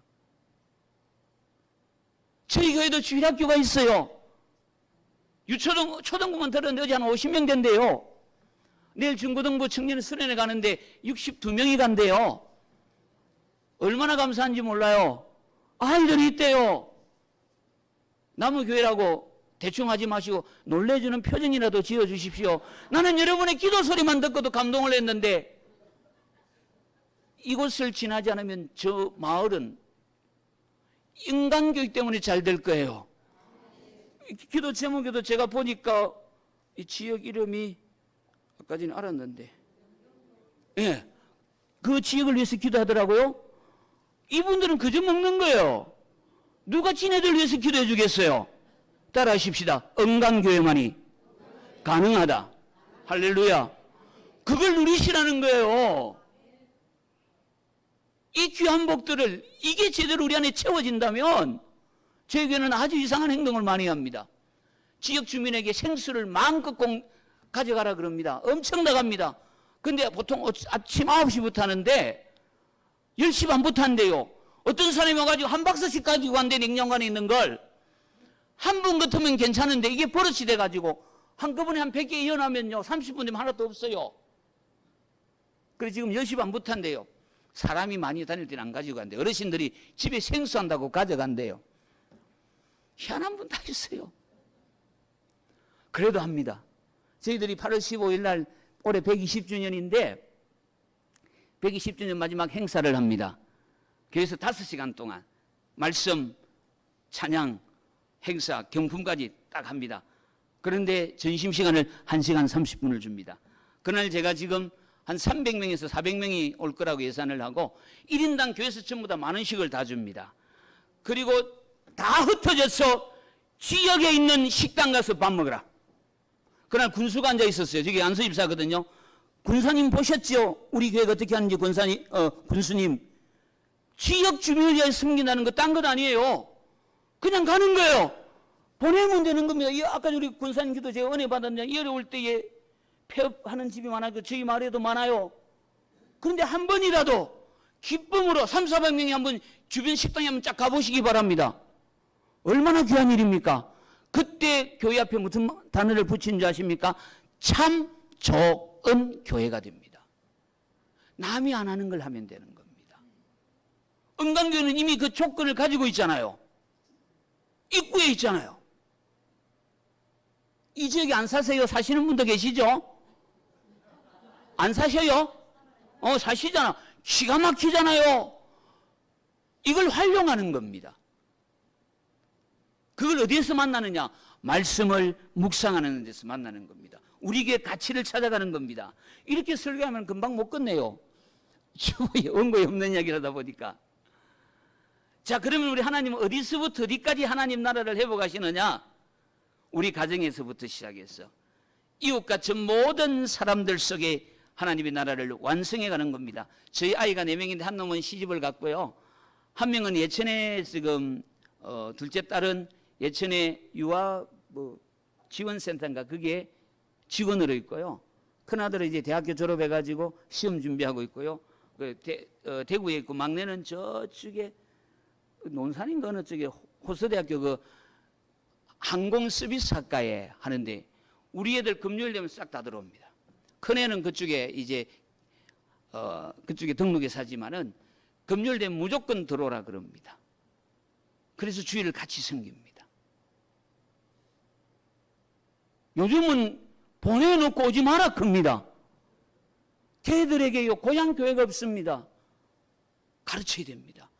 저희 교회도 주일학교가 있어요. 초등부만 들었는데 어제 한 50명 된대요. 내일 중고등부 청년 수련회 가는데 62명이 간대요. 얼마나 감사한지 몰라요. 아이들이 있대요. 남의 교회라고 대충 하지 마시고 놀래주는 표정이라도 지어주십시오. 나는 여러분의 기도 소리만 듣고도 감동을 했는데 이곳을 지나지 않으면 저 마을은 인간교육 때문에 잘 될 거예요. 기도 제목에도 제가 보니까 이 지역 이름이 아까 전에 알았는데 예, 그 지역을 위해서 기도하더라고요. 이분들은 그저 먹는 거예요. 누가 지네들 위해서 기도해 주겠어요? 따라하십시다. 은강교회만이 가능하다. 할렐루야. 그걸 누리시라는 거예요. 이 귀한 복들을 이게 제대로 우리 안에 채워진다면 저희 교회는 아주 이상한 행동을 많이 합니다. 지역 주민에게 생수를 마음껏 가져가라 그럽니다. 엄청 나갑니다. 근데 보통 아침 9시부터 하는데 10시 반부터 한대요. 어떤 사람이 와가지고 한 박스씩 가지고 간대. 냉장고에 있는 걸. 한 분 같으면 괜찮은데 이게 버릇이 돼가지고 한꺼번에 한 100개 이어나면요 30분 되면 하나도 없어요. 그래서 지금 10시 반부터 한대요. 사람이 많이 다닐 때는 안 가지고 간대요. 어르신들이 집에 생수한다고 가져간대요. 희한한 분 다 있어요. 그래도 합니다. 저희들이 8월 15일 날 올해 120주년인데 120주년 마지막 행사를 합니다. 교회에서 5시간 동안 말씀, 찬양, 행사, 경품까지 딱 합니다. 그런데 점심시간을 1시간 30분을 줍니다. 그날 제가 지금 한 300명에서 400명이 올 거라고 예산을 하고 1인당 교회에서 전부 다 만 원씩을 다 줍니다. 그리고 다 흩어져서 지역에 있는 식당 가서 밥 먹으라. 그날 군수가 앉아 있었어요. 저기 안수 입사거든요. 군사님 보셨죠? 우리 교회가 어떻게 하는지 군수님. 지역 주민을 위해 섬긴다는 거 딴 것 아니에요. 그냥 가는 거예요. 보내면 되는 겁니다. 아까 우리 군사님 기도 제가 은혜 받았는데 이 어려울 때에 폐업하는 집이 많아요. 저희 마을에도 많아요. 그런데 한 번이라도 기쁨으로 300~400명이 한번 주변 식당에 한번 쫙 가보시기 바랍니다. 얼마나 귀한 일입니까? 그때 교회 앞에 무슨 단어를 붙인 줄 아십니까? 참 좋은 교회가 됩니다. 남이 안 하는 걸 하면 되는 겁니다. 은강교회는 이미 그 조건을 가지고 있잖아요. 입구에 있잖아요. 이 지역에 안 사세요? 사시는 분도 계시죠? 안 사셔요? 사시잖아. 기가 막히잖아요. 이걸 활용하는 겁니다. 그걸 어디에서 만나느냐? 말씀을 묵상하는 데서 만나는 겁니다. 우리에게 가치를 찾아가는 겁니다. 이렇게 설교하면 금방 못 끝내요. 주부에 원고에 없는 이야기를 하다 보니까. 자, 그러면 우리 하나님은 어디서부터 어디까지 하나님 나라를 회복하시느냐? 우리 가정에서부터 시작해서 이웃과 전 모든 사람들 속에 하나님의 나라를 완성해 가는 겁니다. 저희 아이가 4명인데 한 놈은 시집을 갔고요. 한 명은 예천에 지금 둘째 딸은 예천에 유아 지원센터인가 그게 직원으로 있고요. 큰아들은 이제 대학교 졸업해가지고 시험 준비하고 있고요. 대구에 있고 막내는 저쪽에 논산인가 어느 쪽에 호서대학교 그 항공 서비스 학과에 하는데 우리 애들 금요일 되면 싹 다 들어옵니다. 큰애는 그쪽에 이제 그쪽에 등록해서 하지만은 금요일 되면 무조건 들어오라 그럽니다. 그래서 주일을 같이 섬깁니다. 요즘은 보내놓고 오지 마라 큽니다. 걔들에게요 고향 교회가 없습니다. 가르쳐야 됩니다.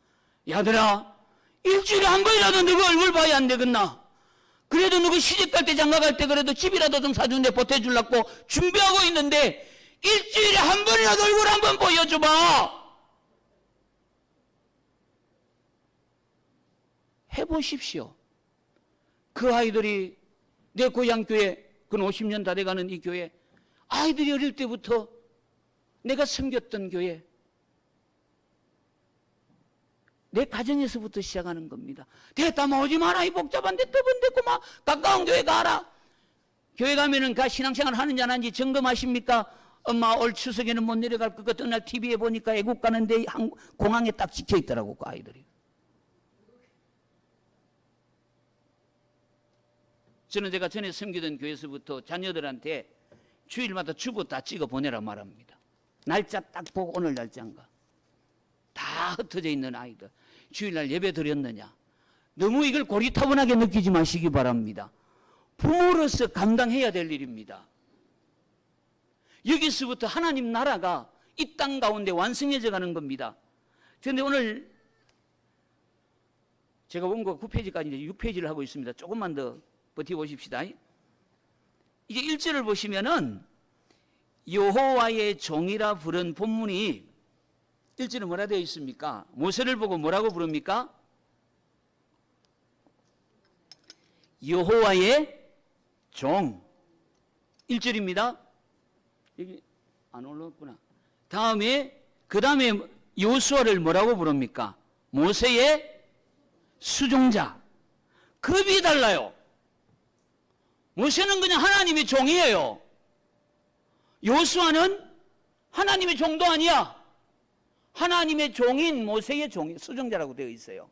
야들아, 일주일에 한 번이라도 너가 얼굴 봐야 안 되겠나? 그래도 너가 시집갈 때 장가갈 때 그래도 집이라도 좀 사주는데 보태주려고 준비하고 있는데 일주일에 한 번이라도 얼굴 한번 보여줘봐. 해보십시오. 그 아이들이 내 고향교회, 그 50년 다 돼가는 이 교회, 아이들이 어릴 때부터 내가 섬겼던 교회, 내 가정에서부터 시작하는 겁니다. 대담 오지 마라. 이 복잡한데 떠번대고 막 가까운 교회 가라. 교회 가면은 신앙생활 하는지 안 하는지 점검하십니까? 엄마 올 추석에는 못 내려갈 것 같은 날 TV에 보니까 애국 가는데 공항에 딱 찍혀 있더라고 그 아이들이. 저는 제가 전에 섬기던 교회에서부터 자녀들한테 주일마다 주보 다 찍어 보내라 말합니다. 날짜 딱 보고 오늘 날짜인가. 다 흩어져 있는 아이들. 주일날 예배 드렸느냐. 너무 이걸 고리타분하게 느끼지 마시기 바랍니다. 부모로서 감당해야 될 일입니다. 여기서부터 하나님 나라가 이 땅 가운데 완성해져 가는 겁니다. 그런데 오늘 제가 원고 9페이지까지 이제 6페이지를 하고 있습니다. 조금만 더 버텨보십시다. 이제 1절을 보시면은 여호와의 종이라 부른 본문이 1절은 뭐라 되어 있습니까? 모세를 보고 뭐라고 부릅니까? 여호와의 종. 1절입니다. 여기 안 올라왔구나. 그 다음에 여호수아를 뭐라고 부릅니까? 모세의 수종자. 급이 달라요. 모세는 그냥 하나님의 종이에요. 여호수아는 하나님의 종도 아니야. 하나님의 종인 모세의 종이 수종자라고 되어 있어요.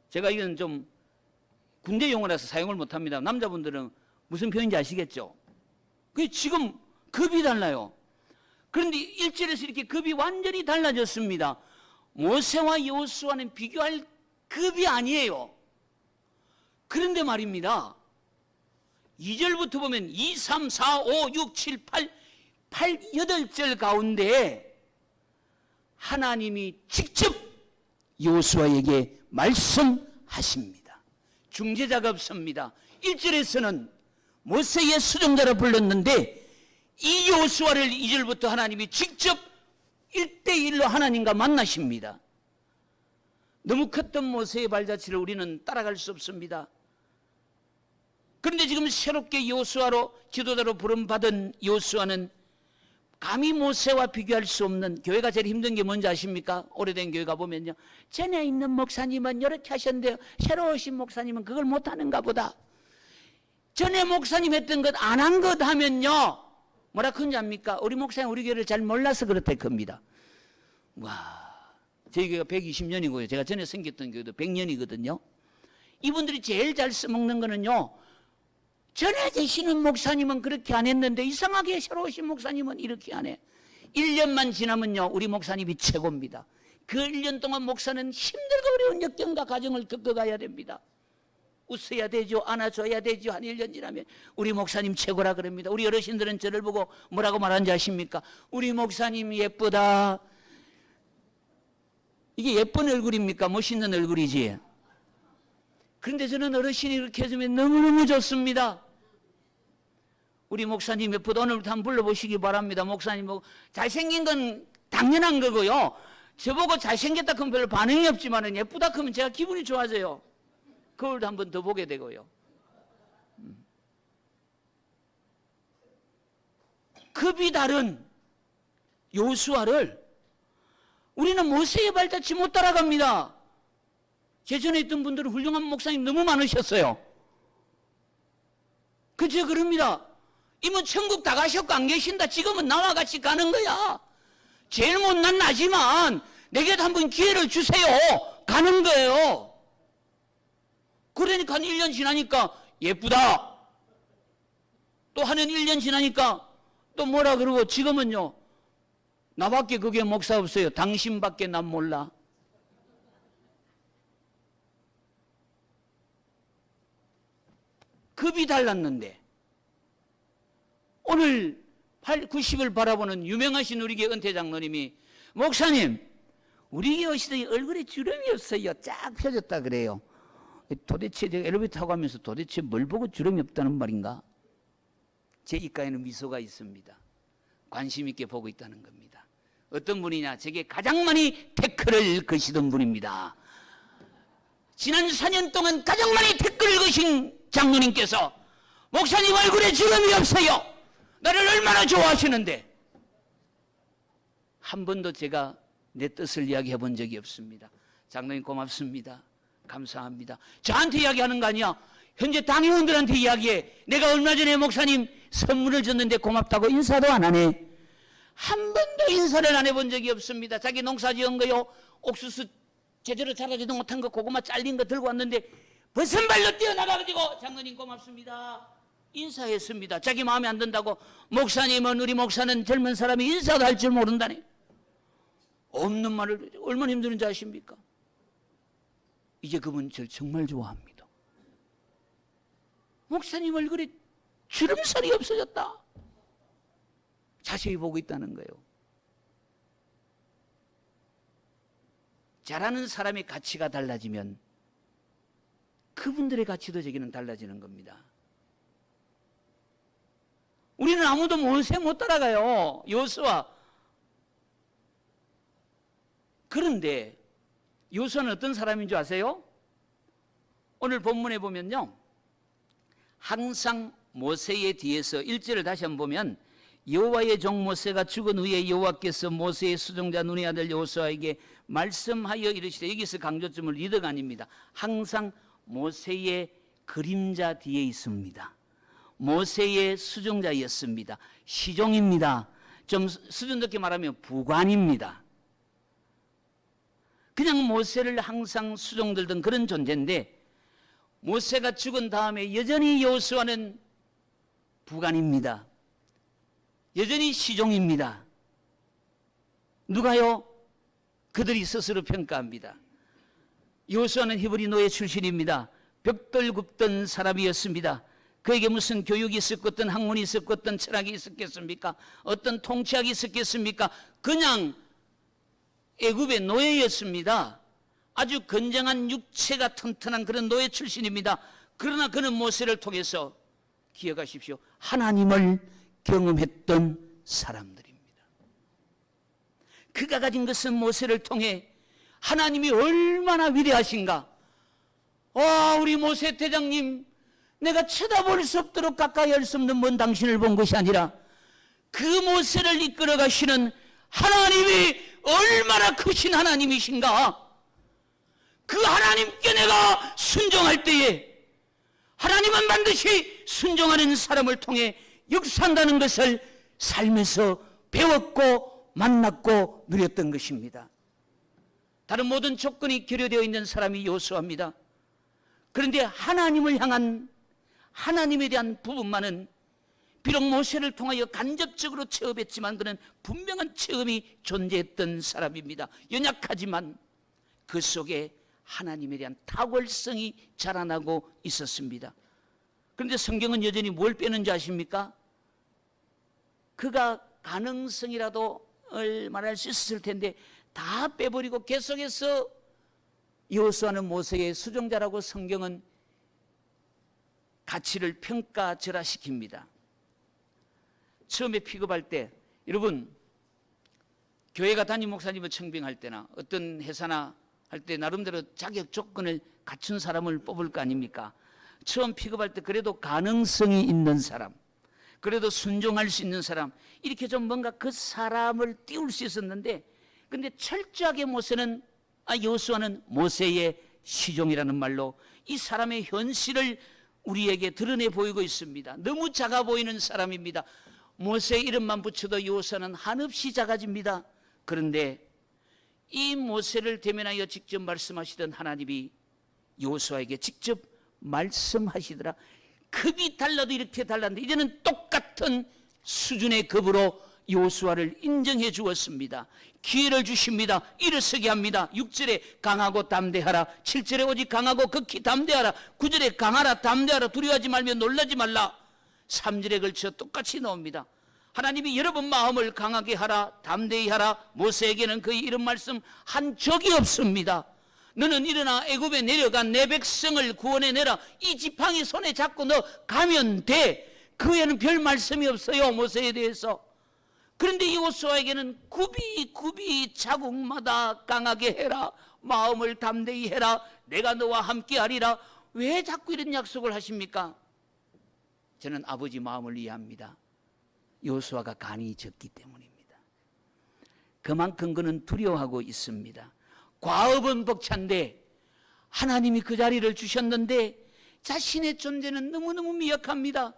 제가 이건 좀 군대 용어라서 사용을 못합니다. 남자분들은 무슨 표현인지 아시겠죠? 그게 지금 급이 달라요. 그런데 1절에서 이렇게 급이 완전히 달라졌습니다. 모세와 여호수아는 비교할 급이 아니에요. 그런데 말입니다. 2절부터 보면 2, 3, 4, 5, 6, 7, 8, 8절 가운데 하나님이 직접 여호수아에게 말씀하십니다. 중재자가 없습니다. 1절에서는 모세의 수종자라 불렀는데 이 여호수아를 2절부터 하나님이 직접 1대1로 하나님과 만나십니다. 너무 컸던 모세의 발자취를 우리는 따라갈 수 없습니다. 그런데 지금 새롭게 여호수아로 지도자로 부름받은 여호수아는 감히 모세와 비교할 수 없는, 교회가 제일 힘든 게 뭔지 아십니까? 오래된 교회 가보면요, 전에 있는 목사님은 이렇게 하셨는데요, 새로 오신 목사님은 그걸 못하는가 보다. 전에 목사님 했던 것 안 한 것 하면요 뭐라 그런지 압니까? 우리 목사님 우리 교회를 잘 몰라서 그렇다 겁니다. 와, 저희 교회가 120년이고요 제가 전에 생겼던 교회도 100년이거든요 이분들이 제일 잘 써먹는 거는요, 전에 계시는 목사님은 그렇게 안 했는데 이상하게 새로 오신 목사님은 이렇게 안 해. 1년만 지나면요 우리 목사님이 최고입니다. 그 1년 동안 목사는 힘들고 어려운 역경과 과정을 겪어가야 됩니다. 웃어야 되죠, 안아줘야 되죠. 한 1년 지나면 우리 목사님 최고라 그럽니다. 우리 어르신들은 저를 보고 뭐라고 말하는지 아십니까? 우리 목사님 예쁘다. 이게 예쁜 얼굴입니까? 멋있는 얼굴이지. 그런데 저는 어르신이 이렇게 해주면 너무너무 좋습니다. 우리 목사님 예쁘다. 오늘부터 한번 불러보시기 바랍니다. 목사님 뭐 잘생긴 건 당연한 거고요, 저보고 잘생겼다 그러면 별로 반응이 없지만 예쁘다 그러면 제가 기분이 좋아져요. 그걸 한 번 더 보게 되고요. 급이 다른 여호수아를 우리는 모세의 발자취 못 따라갑니다. 제전에 있던 분들은 훌륭한 목사님 너무 많으셨어요. 그저 그럽니다. 이모 천국 다 가셨고 안 계신다. 지금은 나와 같이 가는 거야. 제일 못난 나지만 내게도 한번 기회를 주세요. 가는 거예요. 그러니까 한 1년 지나니까 예쁘다. 또 하는 1년 지나니까 또 뭐라 그러고 지금은요, 나밖에 그게 목사 없어요. 당신밖에 난 몰라. 급이 달랐는데 오늘 90을 바라보는 유명하신 우리 교회 은퇴 장로님이 목사님 우리 교회 오시더니 얼굴에 주름이 없어요. 쫙 펴졌다 그래요. 도대체 제가 엘리베이터 타고 가면서 도대체 뭘 보고 주름이 없다는 말인가? 제 입가에는 미소가 있습니다. 관심 있게 보고 있다는 겁니다. 어떤 분이냐? 제게 가장 많이 태클을 거시던 분입니다. 지난 4년 동안 가장 많이 태클을 거신 장로님께서 목사님 얼굴에 주름이 없어요. 나를 얼마나 좋아하시는데. 한 번도 제가 내 뜻을 이야기해 본 적이 없습니다. 장로님 고맙습니다. 감사합니다. 저한테 이야기하는 거 아니야. 현재 당회원들한테 이야기해. 내가 얼마 전에 목사님 선물을 줬는데 고맙다고 인사도 안 하네. 한 번도 인사를 안 해본 적이 없습니다. 자기 농사 지은 거요. 옥수수 제대로 자라지도 못한 거 고구마 잘린 거 들고 왔는데 벗은 발로 뛰어나가가지고 장로님 고맙습니다. 인사했습니다. 자기 마음에 안 든다고 목사님은 우리 목사는 젊은 사람이 인사도 할 줄 모른다네. 없는 말을 얼마나 힘드는지 아십니까? 이제 그분 저를 정말 좋아합니다. 목사님 얼굴에 주름살이 없어졌다. 자세히 보고 있다는 거예요. 잘하는 사람의 가치가 달라지면 그분들의 가치도 저기는 달라지는 겁니다. 우리는 아무도 모세 못 따라가요. 여호수아. 그런데 여호수아는 어떤 사람인 줄 아세요? 오늘 본문에 보면요. 항상 모세의 뒤에서 1절을 다시 한번 보면 여호와의 종 모세가 죽은 후에 여호와께서 모세의 수종자 눈의 아들 여호수아에게 말씀하여 이르시되, 여기서 강조점은 리더가 아닙니다. 항상 모세의 그림자 뒤에 있습니다. 모세의 수종자였습니다. 시종입니다. 좀 수준 높게 말하면 부관입니다. 그냥 모세를 항상 수종 들던 그런 존재인데 모세가 죽은 다음에 여전히 여호수아는 부관입니다. 여전히 시종입니다. 누가요? 그들이 스스로 평가합니다. 여호수아는 히브리 노예 출신입니다. 벽돌 굽던 사람이었습니다. 그에게 무슨 교육이 있었고 어떤 학문이 있었고 어떤 철학이 있었겠습니까? 어떤 통치학이 있었겠습니까? 그냥 애굽의 노예였습니다. 아주 건장한 육체가 튼튼한 그런 노예 출신입니다. 그러나 그는 모세를 통해서 기억하십시오. 하나님을 경험했던 사람들입니다. 그가 가진 것은 모세를 통해 하나님이 얼마나 위대하신가. 우리 모세 대장님, 내가 쳐다볼 수 없도록 가까이 할 수 없는 먼 당신을 본 것이 아니라 그 모세를 이끌어 가시는 하나님이 얼마나 크신 하나님이신가. 그 하나님께 내가 순종할 때에 하나님은 반드시 순종하는 사람을 통해 역사한다는 것을 삶에서 배웠고 만났고 누렸던 것입니다. 다른 모든 조건이 결여되어 있는 사람이 여호수아입니다. 그런데 하나님을 향한 하나님에 대한 부분만은 비록 모세를 통하여 간접적으로 체험했지만 그는 분명한 체험이 존재했던 사람입니다. 연약하지만 그 속에 하나님에 대한 탁월성이 자라나고 있었습니다. 그런데 성경은 여전히 뭘 빼는지 아십니까? 그가 가능성이라도 말할 수 있었을 텐데 다 빼버리고 계속해서 여호수아는 모세의 수종자라고 성경은 가치를 평가절하시킵니다. 처음에 픽업할 때 여러분 교회가 담임 목사님을 청빙할 때나 어떤 회사나 할 때 나름대로 자격 조건을 갖춘 사람을 뽑을 거 아닙니까? 처음 픽업할 때 그래도 가능성이 있는 사람, 그래도 순종할 수 있는 사람, 이렇게 좀 뭔가 그 사람을 띄울 수 있었는데 근데 철저하게 여호수아는 모세의 시종이라는 말로 이 사람의 현실을 우리에게 드러내 보이고 있습니다. 너무 작아 보이는 사람입니다. 모세 이름만 붙여도 여호수아는 한없이 작아집니다. 그런데 이 모세를 대면하여 직접 말씀하시던 하나님이 여호수아에게 직접 말씀하시더라. 급이 달라도 이렇게 달랐는데 이제는 똑같은 수준의 급으로 여호수아를 인정해 주었습니다. 기회를 주십니다. 일어서게 합니다. 6절에 강하고 담대하라. 7절에 오직 강하고 극히 담대하라. 9절에 강하라 담대하라. 두려워하지 말며 놀라지 말라. 3절에 걸쳐 똑같이 나옵니다. 하나님이 여러분 마음을 강하게 하라, 담대히 하라. 모세에게는 거의 이런 말씀 한 적이 없습니다. 너는 일어나 애굽에 내려간 내 백성을 구원해내라. 이 지팡이 손에 잡고 너 가면 돼. 그 외에는 별 말씀이 없어요, 모세에 대해서. 그런데 여호수아에게는 굽이 자국마다 강하게 해라, 마음을 담대히 해라, 내가 너와 함께 하리라. 왜 자꾸 이런 약속을 하십니까? 저는 아버지 마음을 이해합니다. 여호수아가 간이 적기 때문입니다. 그만큼 그는 두려워하고 있습니다. 과업은 벅찬데 하나님이 그 자리를 주셨는데 자신의 존재는 너무너무 미약합니다.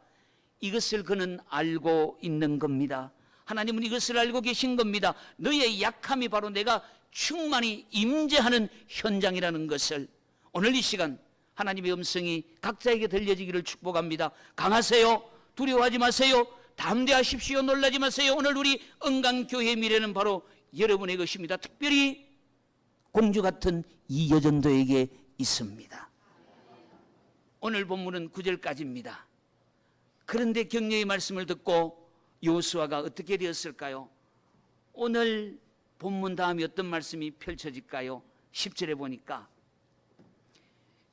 이것을 그는 알고 있는 겁니다. 하나님은 이것을 알고 계신 겁니다. 너의 약함이 바로 내가 충만히 임재하는 현장이라는 것을. 오늘 이 시간 하나님의 음성이 각자에게 들려지기를 축복합니다. 강하세요. 두려워하지 마세요. 담대하십시오. 놀라지 마세요. 오늘 우리 은강교회의 미래는 바로 여러분의 것입니다. 특별히 공주 같은 이 여전도에게 있습니다. 오늘 본문은 9절까지입니다. 그런데 격려의 말씀을 듣고 여호수아가 어떻게 되었을까요? 오늘 본문 다음에 어떤 말씀이 펼쳐질까요? 10절에 보니까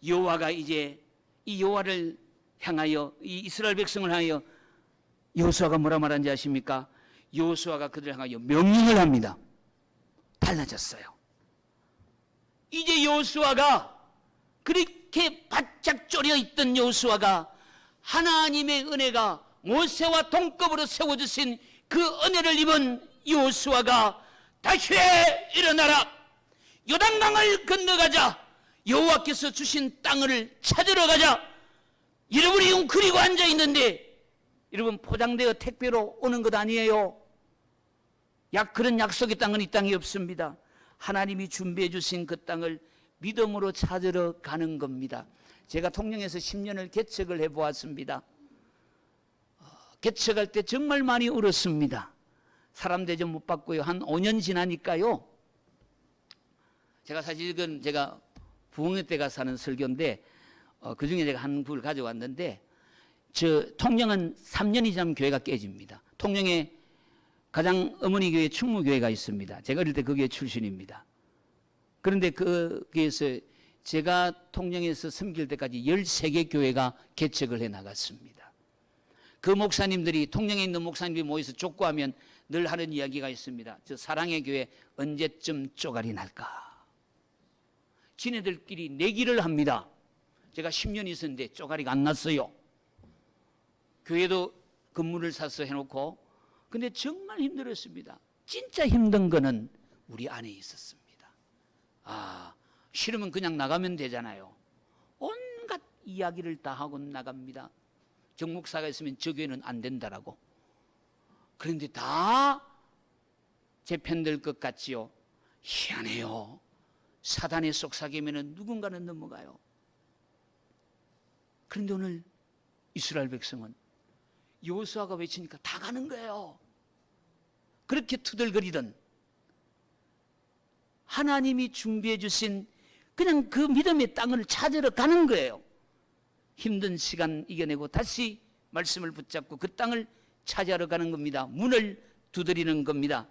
여호와가 이제 이 여호와를 향하여, 이 이스라엘 백성을 향하여 여호수아가 뭐라 말한지 아십니까? 여호수아가 그들을 향하여 명령을 합니다. 달라졌어요. 이제 여호수아가, 그렇게 바짝 졸여 있던 여호수아가 하나님의 은혜가 모세와 동급으로 세워주신 그 은혜를 입은 여호수아가 다시 일어나라, 요단강을 건너가자, 여호와께서 주신 땅을 찾으러 가자. 여러분이 웅크리고 앉아있는데 여러분 포장되어 택배로 오는 것 아니에요. 그런 약속의 땅은 이 땅에 없습니다. 하나님이 준비해 주신 그 땅을 믿음으로 찾으러 가는 겁니다. 제가 통영에서 10년을 개척을 해보았습니다. 개척할 때 정말 많이 울었습니다. 사람 대접 못 받고요. 한 5년 지나니까요. 제가 사실은 제가 부흥회 때가 사는 설교인데 그 중에 제가 한 부를 가져왔는데, 통영은 3년이 지나면 교회가 깨집니다. 통영에 가장 어머니 교회 충무교회가 있습니다. 제가 어릴 때 그 교회 출신입니다. 그런데 거기에서 제가 통영에서 섬길 때까지 13개 교회가 개척을 해 나갔습니다. 그 목사님들이, 통영에 있는 목사님들이 모여서 족구하면 늘 하는 이야기가 있습니다. 저 사랑의 교회 언제쯤 쪼가리 날까? 지네들끼리 내기를 합니다. 제가 10년 있었는데 쪼가리가 안 났어요. 교회도 건물을 사서 해놓고. 근데 정말 힘들었습니다. 진짜 힘든 거는 우리 안에 있었습니다. 싫으면 그냥 나가면 되잖아요. 온갖 이야기를 다 하고 나갑니다. 정목사가 있으면 저 교회는 안 된다라고. 그런데 다 제 편될 것 같지요. 희한해요. 사단의 속삭임에는 누군가는 넘어가요. 그런데 오늘 이스라엘 백성은 여호수아가 외치니까 다 가는 거예요. 그렇게 투덜거리던 하나님이 준비해 주신 그냥 그 믿음의 땅을 찾으러 가는 거예요. 힘든 시간 이겨내고 다시 말씀을 붙잡고 그 땅을 차지하러 가는 겁니다. 문을 두드리는 겁니다.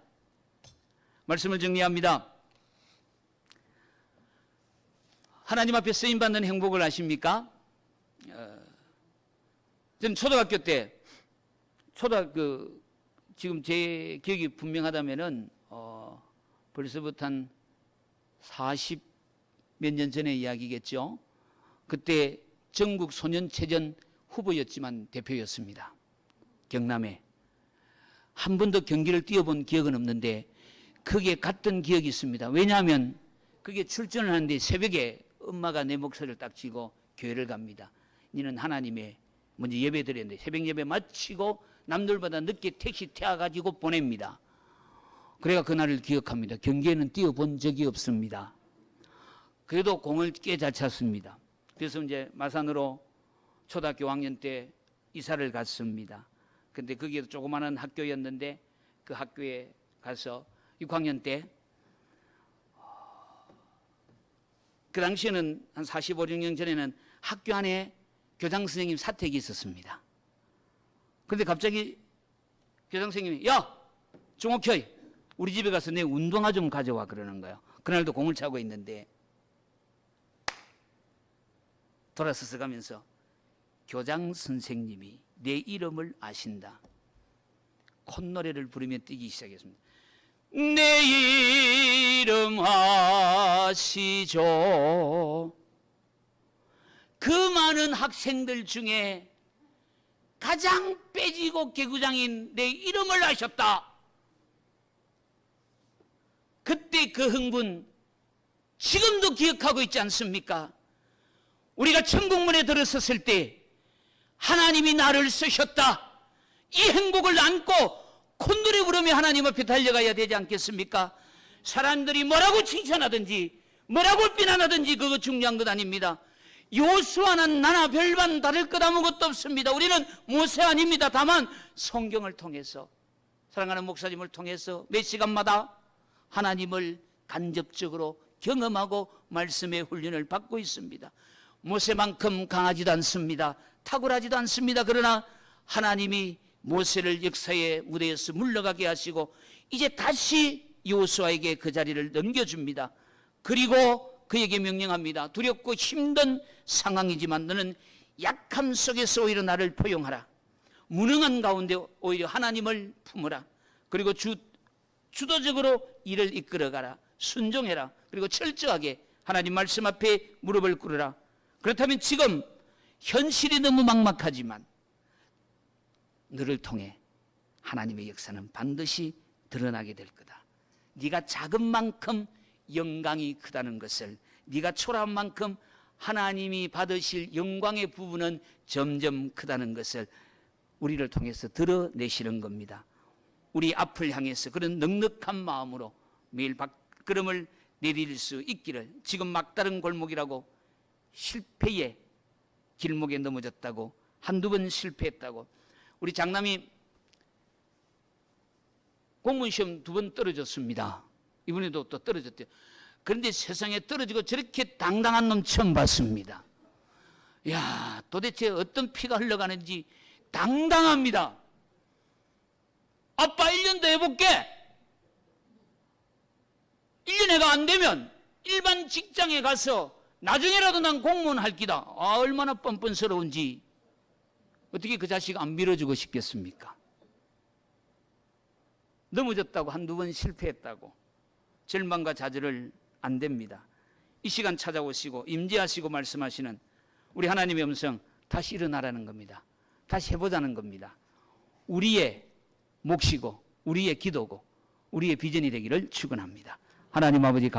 말씀을 정리합니다. 하나님 앞에 쓰임받는 행복을 아십니까? 전 초등학교 때, 지금 제 기억이 분명하다면은, 벌써부터 한 40 몇 년 전의 이야기겠죠. 그때 전국 소년체전 후보였지만 대표였습니다. 경남에. 한 번도 경기를 뛰어본 기억은 없는데, 거기에 갔던 기억이 있습니다. 왜냐하면, 그게 출전을 하는데 새벽에 엄마가 내 목소리를 딱 쥐고 교회를 갑니다. 니는 하나님의 먼저 예배 드렸는데 새벽 예배 마치고 남들보다 늦게 택시 태워가지고 보냅니다. 그래가 그날을 기억합니다. 경기에는 뛰어본 적이 없습니다. 그래도 공을 꽤 잘 찼습니다. 그래서 이제 마산으로 초등학교 5학년 때 이사를 갔습니다. 근데 거기에 조그마한 학교였는데 그 학교에 가서 6학년 때 그 당시에는 한 45, 6년 전에는 학교 안에 교장 선생님 사택이 있었습니다. 그런데 갑자기 교장 선생님이 야 종옥효 우리 집에 가서 내 운동화 좀 가져와 그러는 거예요. 그날도 공을 차고 있는데 돌아서서 가면서 교장 선생님이 내 이름을 아신다. 콧노래를 부르며 뛰기 시작했습니다. 내 이름 아시죠? 그 많은 학생들 중에 가장 빼지고 개구장인 내 이름을 아셨다. 그때 그 흥분 지금도 기억하고 있지 않습니까? 우리가 천국문에 들어섰을 때 하나님이 나를 쓰셨다. 이 행복을 안고 콧노래 부르며 하나님 앞에 달려가야 되지 않겠습니까? 사람들이 뭐라고 칭찬하든지 뭐라고 비난하든지 그거 중요한 것 아닙니다. 요수아는 나나 별반 다를 것 아무것도 없습니다. 우리는 모세 아닙니다. 다만 성경을 통해서 사랑하는 목사님을 통해서 몇 시간마다 하나님을 간접적으로 경험하고 말씀의 훈련을 받고 있습니다. 모세만큼 강하지도 않습니다. 탁월하지도 않습니다. 그러나 하나님이 모세를 역사의 무대에서 물러가게 하시고 이제 다시 여호수아에게 그 자리를 넘겨줍니다. 그리고 그에게 명령합니다. 두렵고 힘든 상황이지만 너는 약함 속에서 오히려 나를 포용하라. 무능한 가운데 오히려 하나님을 품으라. 그리고 주도적으로 일을 이끌어가라. 순종해라. 그리고 철저하게 하나님 말씀 앞에 무릎을 꿇으라. 그렇다면 지금 현실이 너무 막막하지만 너를 통해 하나님의 역사는 반드시 드러나게 될 거다. 네가 작은 만큼 영광이 크다는 것을, 네가 초라한 만큼 하나님이 받으실 영광의 부분은 점점 크다는 것을 우리를 통해서 드러내시는 겁니다. 우리 앞을 향해서 그런 넉넉한 마음으로 매일 발걸음을 내딜 수 있기를. 지금 막다른 골목이라고 실패의 길목에 넘어졌다고, 한두 번 실패했다고. 우리 장남이 공무원 시험 2번 떨어졌습니다. 이번에도 또 떨어졌대요. 그런데 세상에 떨어지고 저렇게 당당한 놈 처음 봤습니다. 야, 도대체 어떤 피가 흘러가는지 당당합니다. 아빠 1년 더 해볼게. 1년 해가 안 되면 일반 직장에 가서 나중에라도 난 공무원 할 기다. 아, 얼마나 뻔뻔스러운지. 어떻게 그 자식 안 밀어주고 싶겠습니까? 넘어졌다고 한두 번 실패했다고 절망과 좌절을 안 됩니다. 이 시간 찾아오시고 임재하시고 말씀하시는 우리 하나님의 음성, 다시 일어나라는 겁니다. 다시 해보자는 겁니다. 우리의 몫이고 우리의 기도고 우리의 비전이 되기를 축원합니다. 하나님 아버지 감사합니다.